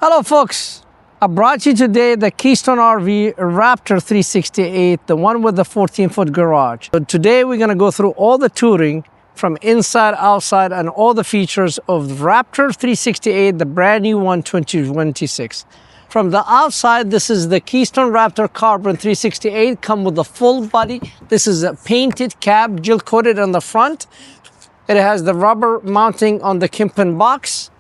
Hello folks, I brought you today the Keystone RV Raptor 368, the one with the 14-foot garage. So today we're going to go through all the touring from inside, outside, and all the features of Raptor 368, the brand new one, 2026. From the outside, this is the Keystone Raptor Carbon 368, come with a full body. This is a painted cab, gel coated on the front. It has the rubber mounting on the Kempen box.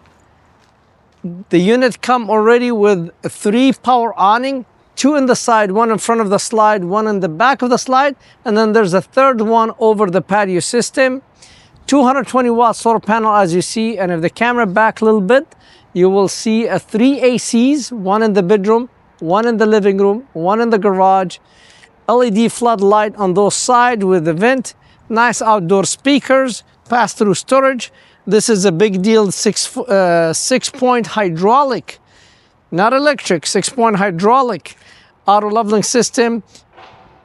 The unit come already with 3 power awning, 2 in the side, 1 in front of the slide, 1 in the back of the slide, and then there's a third one over the patio system. 220 watt solar panel as you see, and if the camera back a little bit, you will see 3 ACs, 1 in the bedroom, 1 in the living room, 1 in the garage, LED floodlight on those sides with the vent, nice outdoor speakers, pass-through storage. This is a big deal, 6-point hydraulic, not electric, 6-point hydraulic auto leveling system.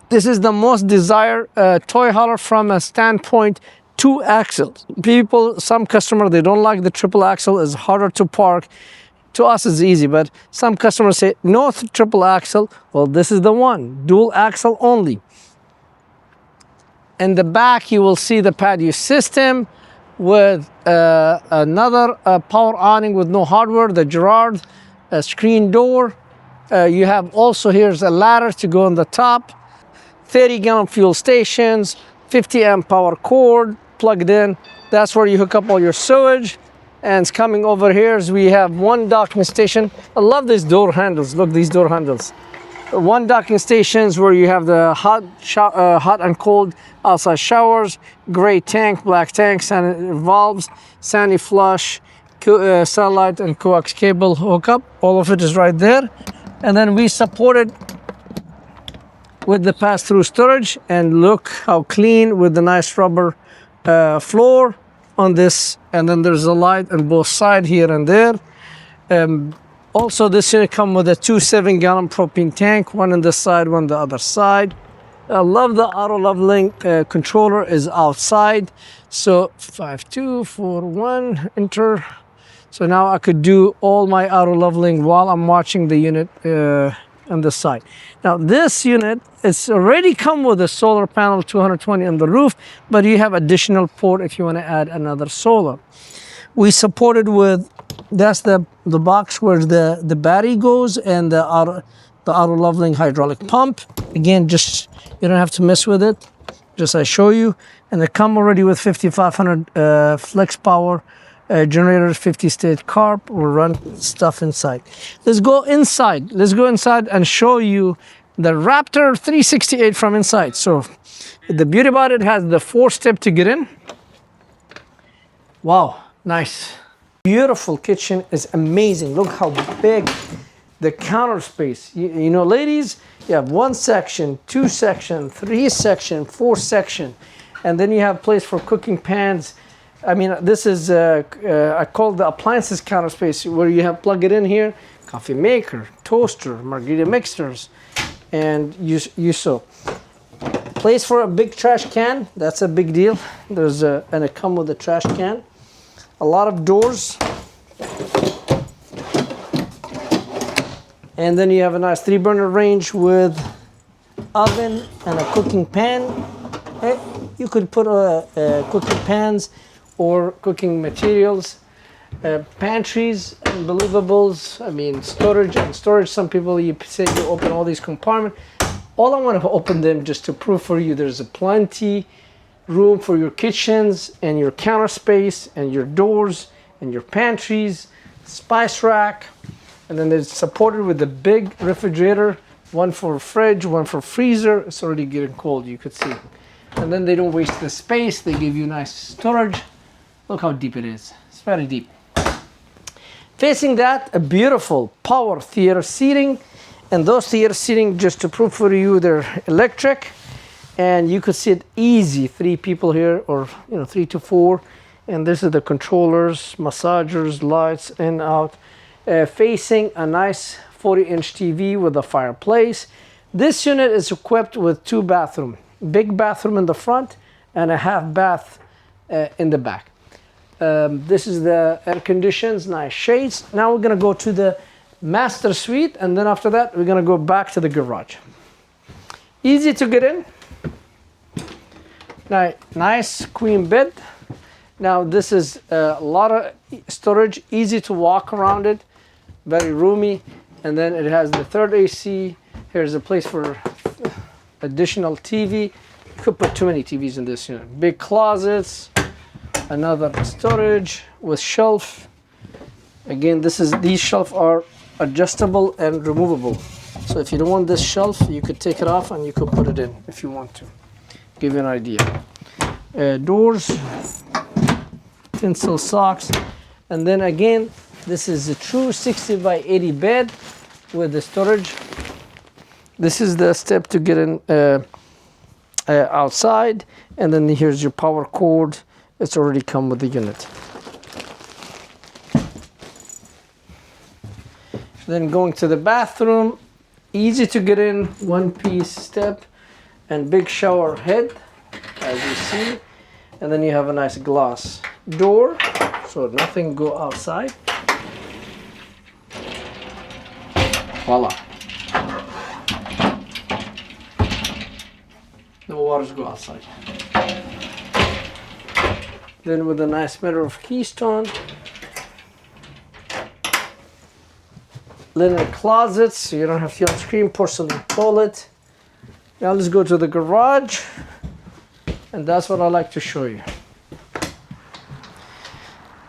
This is the most desired Toyhauler from a standpoint 2 axles. People, some customer, they don't like the triple axle, it's harder to park. To us it's easy, but some customers say no triple axle. Well, this is the one, dual axle only. In the back you will see the patio system with another power awning with no hardware, the Girard screen door. You have also, here's a ladder to go on the top, 30-gallon fuel stations, 50 amp power cord plugged in. That's where you hook up all your sewage. And it's coming over here is we have 1 docking station. I love these door handles. Look, these door handles. 1 docking stations where you have the hot and cold outside showers, gray tank, black tank, sanitary valves, sandy flush, satellite and coax cable hookup. All of it is right there. And then we support it with the pass-through storage, and look how clean with the nice rubber floor on this. And then there's a light on both sides here and there. Also, this unit comes with a 2 7-gallon propane tank, 1 on this side, 1 on the other side. I love the auto leveling controller is outside. So 5, 2, 4, 1, enter. So now I could do all my auto leveling while I'm watching the unit on the side. Now this unit, it's already come with a solar panel 220 on the roof, but you have additional port if you want to add another solar. We supported with, that's the box where the battery goes, and the auto leveling hydraulic pump. Again, just you don't have to mess with it, just I show you. And they come already with 5500 flex power generators, 50 state carb, will run stuff inside. Let's go inside and show you the Raptor 368 from inside. So the beauty about it, has the 4-step to get in. Wow, nice. Beautiful kitchen, is amazing. Look how big the counter space. You know, ladies, you have 1 section, 2 section, 3 section, 4 section, and then you have place for cooking pans. I mean, this is I call the appliances counter space, where you have plug it in here, coffee maker, toaster, margarita mixers, and you so place for a big trash can. That's a big deal. There's and it come with a trash can. A lot of doors, and then you have a nice 3-burner range with oven and a cooking pan. You could put cooking pans or cooking materials, pantries, unbelievables. I mean, storage. Some people, you say you open all these compartments. All I want to open them just to prove for you there's a plenty room for your kitchens and your counter space and your doors and your pantries, spice rack, and then it's supported with a big refrigerator, 1 for fridge, 1 for freezer. It's already getting cold, you could see. And then they don't waste the space, they give you nice storage. Look how deep it is, it's very deep. Facing that, a beautiful power theater seating, and those theater seating, just to prove for you, they're electric. And you could sit easy, 3 people here, or 3 to 4. And this is the controllers, massagers, lights in, out. Facing a nice 40-inch TV with a fireplace. This unit is equipped with 2 bathrooms. Big bathroom in the front and a half bath in the back. This is the air conditions, nice shades. Now we're gonna go to the master suite, and then after that we're gonna go back to the garage. Easy to get in. Nice queen bed. Now this is a lot of storage, easy to walk around it, very roomy. And then it has the third AC. Here's a place for additional TV. You could put too many TVs in this unit. Big closets, another storage with shelf. Again, these shelves are adjustable and removable. So if you don't want this shelf, you could take it off and you could put it in if you want to. Give you an idea. Doors, tinsel socks, and then again, this is a true 60 by 80 bed with the storage. This is the step to get in outside, and then here's your power cord. It's already come with the unit. Then going to the bathroom, easy to get in, one-piece step, and big shower head, as you see. And then you have a nice glass door, so nothing go outside. Voila. No waters go outside. Then with a nice mirror of Keystone. Linen closets, so you don't have to on-screen, porcelain toilet. Now let's go to the garage, and that's what I like to show you.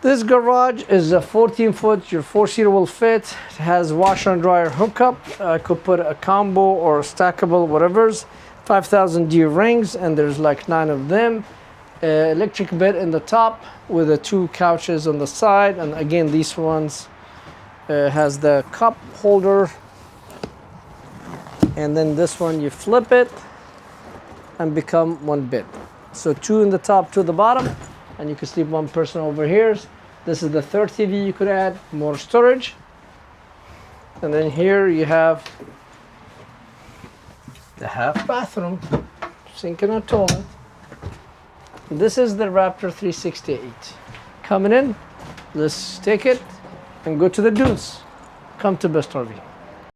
This garage is a 14-foot, your 4-seater will fit. It has washer and dryer hookup. I could put a combo or stackable, whatever's. 5,000 D rings, and there's like 9 of them. Electric bed in the top with the 2 couches on the side, and again these ones has the cup holder, and then this one you flip it and become one bed. So 2 in the top, 2 at the bottom, and you can sleep one person over here. This is the third TV you could add, more storage. And then here you have the half bathroom, sink and a toilet. This is the Raptor 368. Coming in, let's take it and go to the dunes. Come to Best RV.